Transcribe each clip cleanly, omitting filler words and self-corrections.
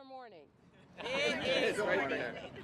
or morning? It is morning.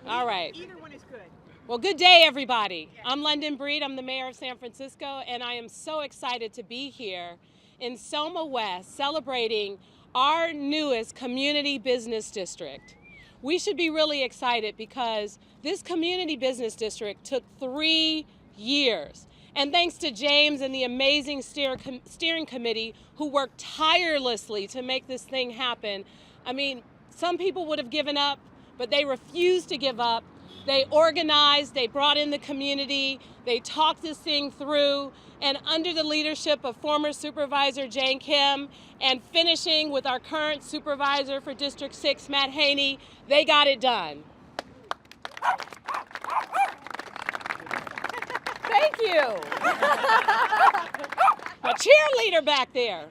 All right. Either one is good. Well, good day, everybody. I'm London Breed. I'm the mayor of San Francisco, and I am so excited to be here in SoMa West celebrating our newest community business district. We should be really excited because this community business district took 3 years. And thanks to James and the amazing steering committee who worked tirelessly to make this thing happen. I mean, some people would have given up, but they refused to give up. They organized, they brought in the community, they talked this thing through, and under the leadership of former Supervisor Jane Kim and finishing with our current supervisor for District 6, Matt Haney, they got it done. Thank you. A cheerleader back there.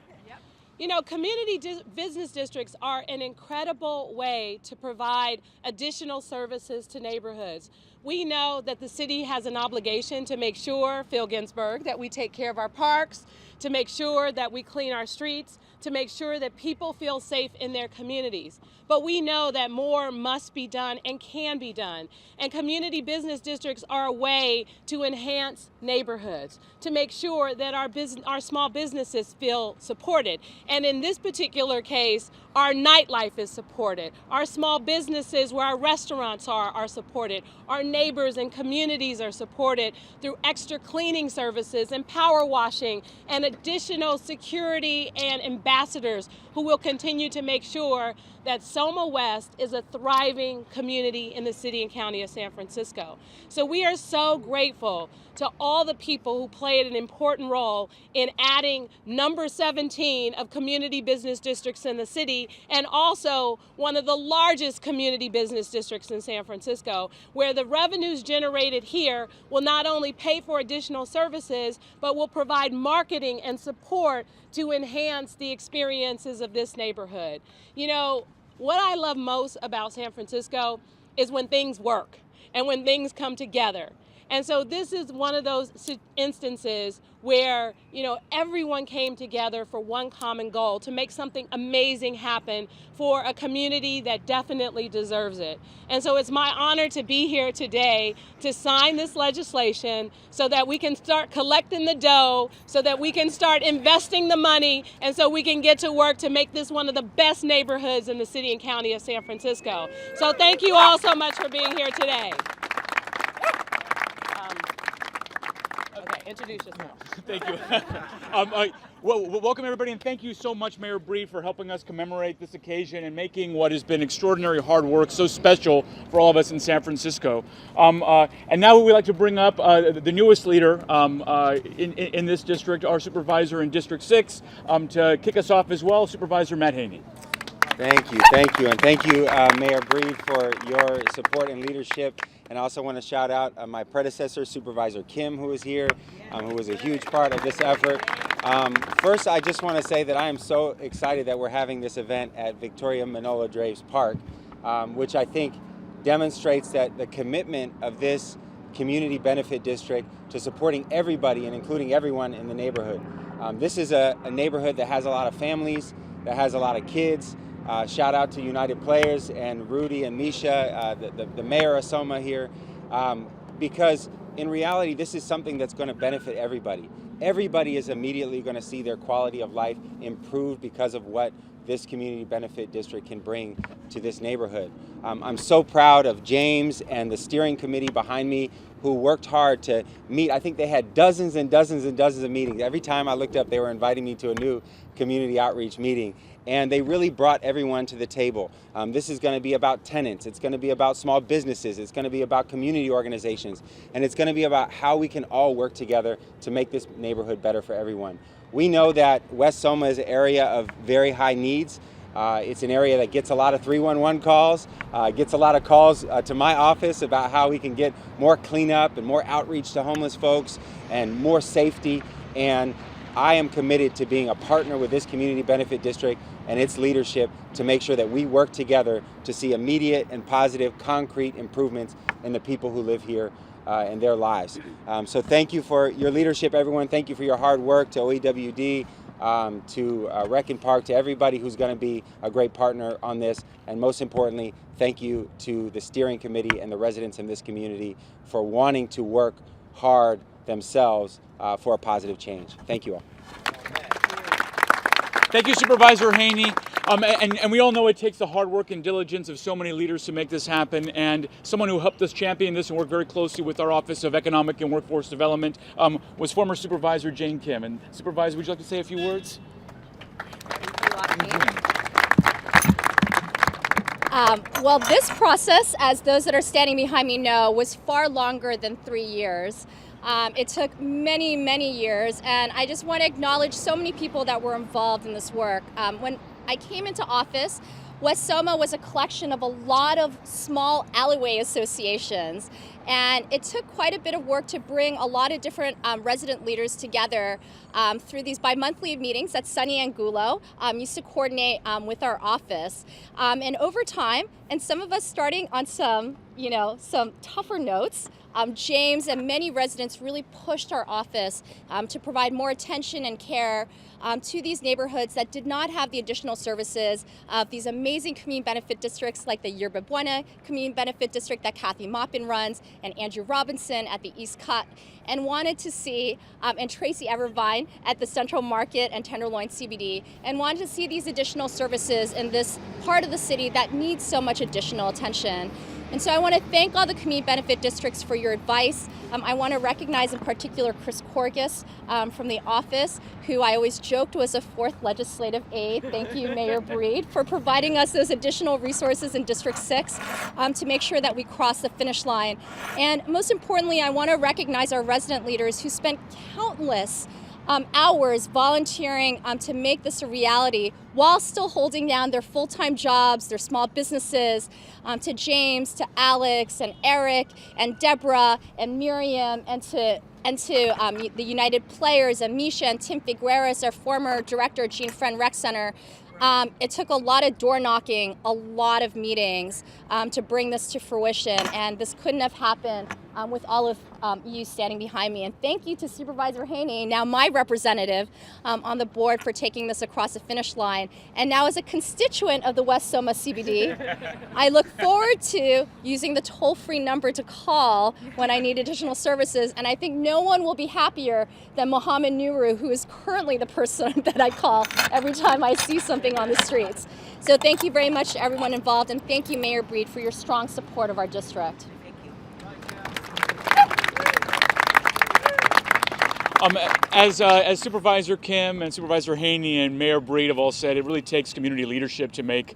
You know, community business districts are an incredible way to provide additional services to neighborhoods. We know that the city has an obligation to make sure, Phil Ginsburg, that we take care of our parks, to make sure that we clean our streets, to make sure that people feel safe in their communities. But we know that more must be done and can be done. And community business districts are a way to enhance neighborhoods, to make sure that our small businesses feel supported. And in this particular case, our nightlife is supported. Our small businesses where our restaurants are supported. Our neighbors and communities are supported through extra cleaning services and power washing and additional security and ambassadors who will continue to make sure that SoMa West is a thriving community in the city and county of San Francisco. So we are so grateful to all the people who played an important role in adding number 17 of community business districts in the city, and also one of the largest community business districts in San Francisco, where the revenues generated here will not only pay for additional services, but will provide marketing and support to enhance the experiences of this neighborhood. You know, what I love most about San Francisco is when things work and when things come together. And so this is one of those instances where, you know, everyone came together for one common goal to make something amazing happen for a community that definitely deserves it. And so it's my honor to be here today to sign this legislation so that we can start collecting the dough, so that we can start investing the money, and so we can get to work to make this one of the best neighborhoods in the city and county of San Francisco. So thank you all so much for being here today. Introduce yourself. Thank you. Welcome everybody, and thank you so much, Mayor Breed, for helping us commemorate this occasion and making what has been extraordinary hard work so special for all of us in San Francisco. And now we'd like to bring up the newest leader in this district, our supervisor in District 6, to kick us off as well, Supervisor Matt Haney. Thank you, and thank you, Mayor Breed, for your support and leadership. And I also want to shout out my predecessor, Supervisor Kim, who is here, who was a huge part of this effort. First, I just want to say that I am so excited that we're having this event at Victoria Manola Draves Park, which I think demonstrates that the commitment of this community benefit district to supporting everybody and including everyone in the neighborhood. This is a neighborhood that has a lot of families, that has a lot of kids. Shout out to United Players and Rudy and Misha, the mayor of SoMa here, because in reality, this is something that's going to benefit everybody. Everybody is immediately going to see their quality of life improve because of what this community benefit district can bring to this neighborhood. I'm so proud of James and the steering committee behind me who worked hard to meet. I think they had dozens and dozens and dozens of meetings. Every time I looked up, they were inviting me to a new community outreach meeting. And they really brought everyone to the table. This is going to be about tenants. It's going to be about small businesses. It's going to be about community organizations. And it's going to be about how we can all work together to make this neighborhood better for everyone. We know that West SoMa is an area of very high needs. It's an area that gets a lot of 311 calls, gets a lot of calls to my office about how we can get more cleanup and more outreach to homeless folks and more safety. And I am committed to being a partner with this community benefit district and its leadership to make sure that we work together to see immediate and positive, concrete improvements in the people who live here and their lives. So thank you for your leadership, everyone. Thank you for your hard work to OEWD, to Rec and Park, to everybody who's going to be a great partner on this. And most importantly, thank you to the steering committee and the residents in this community for wanting to work hard themselves for a positive change. Thank you all. Thank you, Supervisor Haney. And we all know it takes the hard work and diligence of so many leaders to make this happen. And someone who helped us champion this and work very closely with our Office of Economic and Workforce Development was former Supervisor Jane Kim. And Supervisor, would you like to say a few words? Well, this process, as those that are standing behind me know, was far longer than 3 years. It took many, many years, and I just want to acknowledge so many people that were involved in this work. When I came into office, West SoMa was a collection of a lot of small alleyway associations, and it took quite a bit of work to bring a lot of different resident leaders together through these bi-monthly meetings that Sunny Angulo used to coordinate with our office. And over time, and some of us starting on some tougher notes, James and many residents really pushed our office to provide more attention and care to these neighborhoods that did not have the additional services of these amazing community benefit districts like the Yerba Buena Community Benefit District that Kathy Maupin runs, and Andrew Robinson at the East Cut, and wanted to see, and Tracy Evervine at the Central Market and Tenderloin CBD, and wanted to see these additional services in this part of the city that needs so much additional attention. And so I want to thank all the community benefit districts for your advice. I want to recognize in particular Chris Corgus from the office, who I always joked was a fourth legislative aide. Thank you, Mayor Breed, for providing us those additional resources in District 6 to make sure that we cross the finish line. And most importantly, I want to recognize our resident leaders who spent countless hours volunteering to make this a reality while still holding down their full-time jobs, their small businesses, to James, to Alex, and Eric, and Deborah, and Miriam, and to the United Players, and Misha, and Tim Figueres, our former director at Gene Friend Rec Center. It took a lot of door knocking, a lot of meetings to bring this to fruition, and this couldn't have happened with all of you standing behind me. And thank you to Supervisor Haney, now my representative on the board, for taking this across the finish line. And now as a constituent of the West SoMa CBD, I look forward to using the toll-free number to call when I need additional services. And I think no one will be happier than Mohammed Nuru, who is currently the person that I call every time I see something on the streets. So thank you very much to everyone involved, and thank you, Mayor Breed, for your strong support of our district. As Supervisor Kim and Supervisor Haney and Mayor Breed have all said, it really takes community leadership to make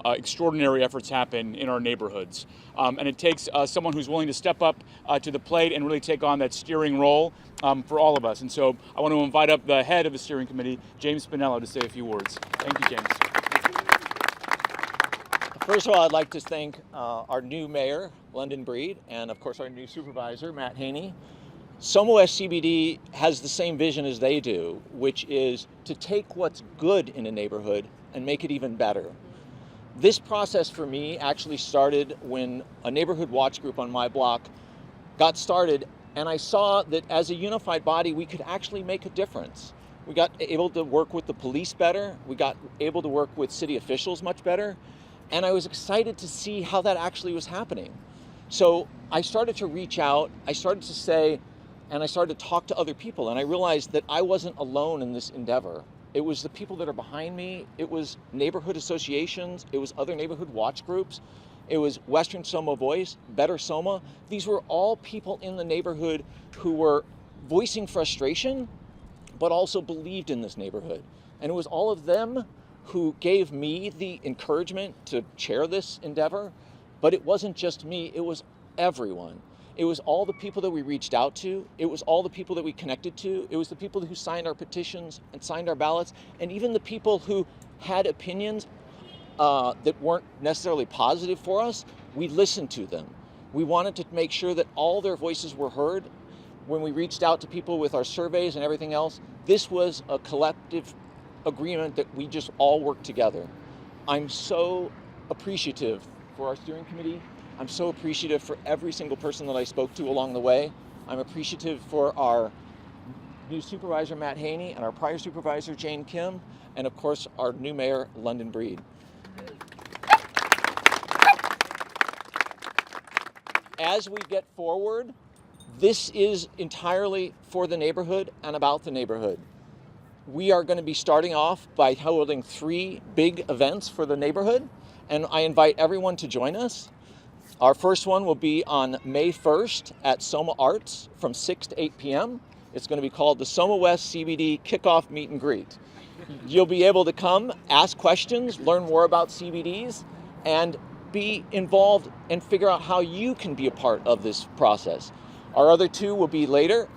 extraordinary efforts happen in our neighborhoods. And it takes someone who's willing to step up to the plate and really take on that steering role for all of us. And so I want to invite up the head of the steering committee, James Spinello, to say a few words. Thank you, James. First of all, I'd like to thank our new mayor, London Breed, and of course our new supervisor, Matt Haney. SoMa West CBD has the same vision as they do, which is to take what's good in a neighborhood and make it even better. This process for me actually started when a neighborhood watch group on my block got started, and I saw that as a unified body, we could actually make a difference. We got able to work with the police better, we got able to work with city officials much better, and I was excited to see how that actually was happening. So I started to reach out, I started to say, and I started to talk to other people, and I realized that I wasn't alone in this endeavor. It was the people that are behind me, it was neighborhood associations, it was other neighborhood watch groups, it was Western SoMa Voice, Better SoMa. These were all people in the neighborhood who were voicing frustration, but also believed in this neighborhood. And it was all of them who gave me the encouragement to chair this endeavor, but it wasn't just me, it was everyone. It was all the people that we reached out to. It was all the people that we connected to. It was the people who signed our petitions and signed our ballots, and even the people who had opinions that weren't necessarily positive for us. We listened to them. We wanted to make sure that all their voices were heard. When we reached out to people with our surveys and everything else, this was a collective agreement that we just all worked together. I'm so appreciative for our steering committee. I'm so appreciative for every single person that I spoke to along the way. I'm appreciative for our new Supervisor Matt Haney and our prior Supervisor Jane Kim, and of course our new Mayor London Breed. As we get forward, this is entirely for the neighborhood and about the neighborhood. We are going to be starting off by holding 3 big events for the neighborhood, and I invite everyone to join us. Our first one will be on May 1st at SoMa Arts from 6 to 8 p.m. It's going to be called the SoMa West CBD Kickoff Meet and Greet. You'll be able to come, ask questions, learn more about CBDs, and be involved and figure out how you can be a part of this process. Our other 2 will be later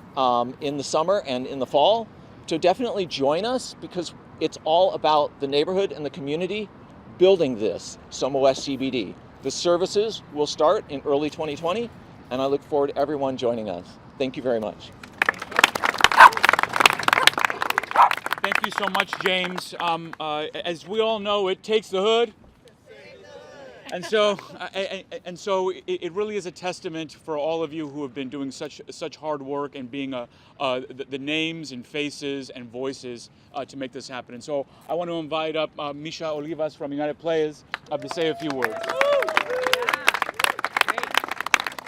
in the summer and in the fall. So definitely join us, because it's all about the neighborhood and the community building this SoMa West CBD. The services will start in early 2020, and I look forward to everyone joining us. Thank you very much. Thank you so much, James. As we all know, it takes the hood. And so it really is a testament for all of you who have been doing such hard work and being the names and faces and voices to make this happen. And so I want to invite up Misha Olivas from United Players to say a few words.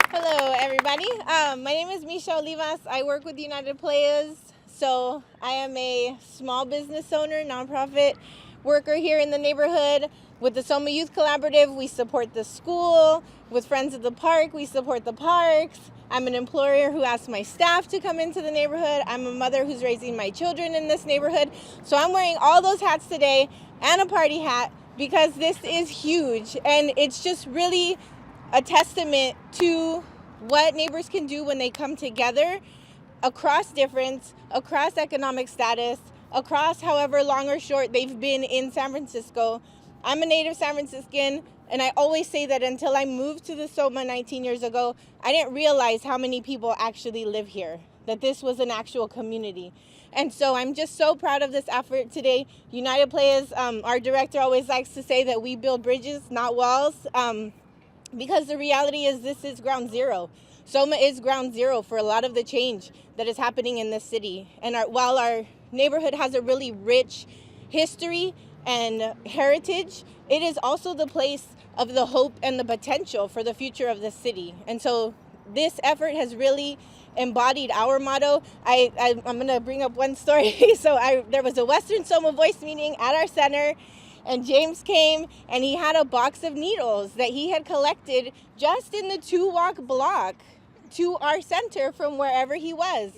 Hello, everybody. My name is Misha Olivas. I work with United Players. So I am a small business owner, nonprofit worker here in the neighborhood. With the SoMa Youth Collaborative, we support the school. With Friends of the Park, we support the parks. I'm an employer who asks my staff to come into the neighborhood. I'm a mother who's raising my children in this neighborhood. So I'm wearing all those hats today and a party hat, because this is huge. And it's just really a testament to what neighbors can do when they come together across difference, across economic status, across however long or short they've been in San Francisco. I'm a native San Franciscan, and I always say that until I moved to the SoMa 19 years ago, I didn't realize how many people actually live here, that this was an actual community. And so I'm just so proud of this effort today. United Players, our director always likes to say that we build bridges, not walls, because the reality is this is ground zero. SoMa is ground zero for a lot of the change that is happening in this city. And while our neighborhood has a really rich history and heritage, it is also the place of the hope and the potential for the future of the city. And so this effort has really embodied our motto. I'm going to bring up one story. So there was a Western SoMa Voice meeting at our center, and James came and he had a box of needles that he had collected just in the 2-block block to our center from wherever he was.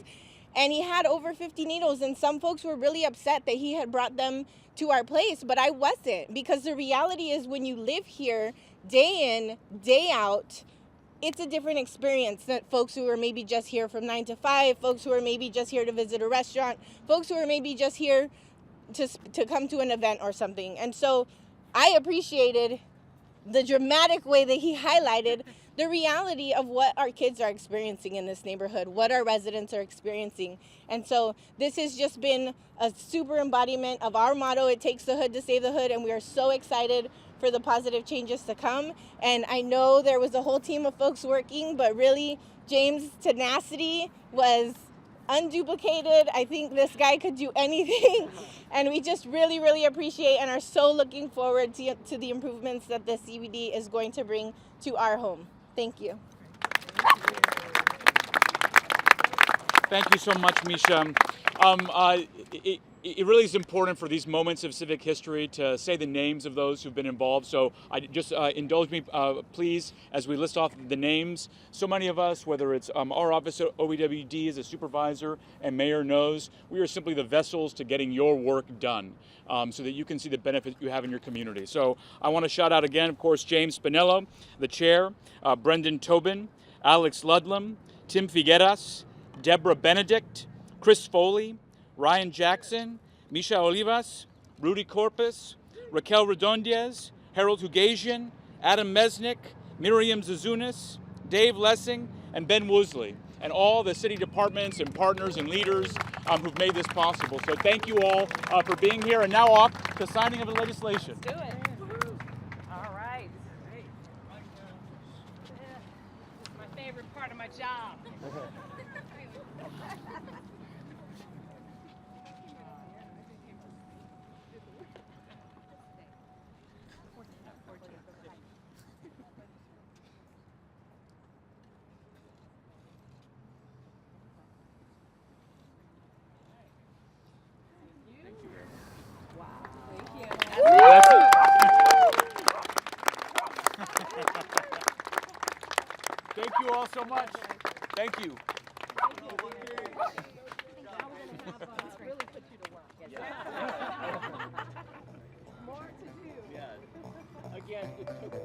And he had over 50 needles, and some folks were really upset that he had brought them to our place, but I wasn't, because the reality is when you live here day in, day out, it's a different experience than folks who are maybe just here from 9 to 5, folks who are maybe just here to visit a restaurant, folks who are maybe just here to come to an event or something. And so I appreciated the dramatic way that he highlighted the reality of what our kids are experiencing in this neighborhood, what our residents are experiencing. And so this has just been a super embodiment of our motto, it takes the hood to save the hood, and we are so excited for the positive changes to come. And I know there was a whole team of folks working, but really James' tenacity was unduplicated. I think this guy could do anything, and we just really, really appreciate and are so looking forward to the improvements that the CBD is going to bring to our home. Thank you. Thank you so much, Misha. It really is important for these moments of civic history to say the names of those who've been involved. So I just indulge me, please, as we list off the names. So many of us, whether it's our office at OEWD as a supervisor and mayor knows, we are simply the vessels to getting your work done so that you can see the benefit you have in your community. So I want to shout out again, of course, James Spinello, the chair, Brendan Tobin, Alex Ludlam, Tim Figueras, Deborah Benedict, Chris Foley, Ryan Jackson, Misha Olivas, Rudy Corpus, Raquel Redondiez, Harold Hugazian, Adam Mesnick, Miriam Zazunis, Dave Lessing, and Ben Woosley, and all the city departments and partners and leaders who've made this possible. So thank you all for being here, and now off to signing of the legislation. Do it. All right. This is my favorite part of my job. That's it. Thank you all so much. Thank you. Again, it took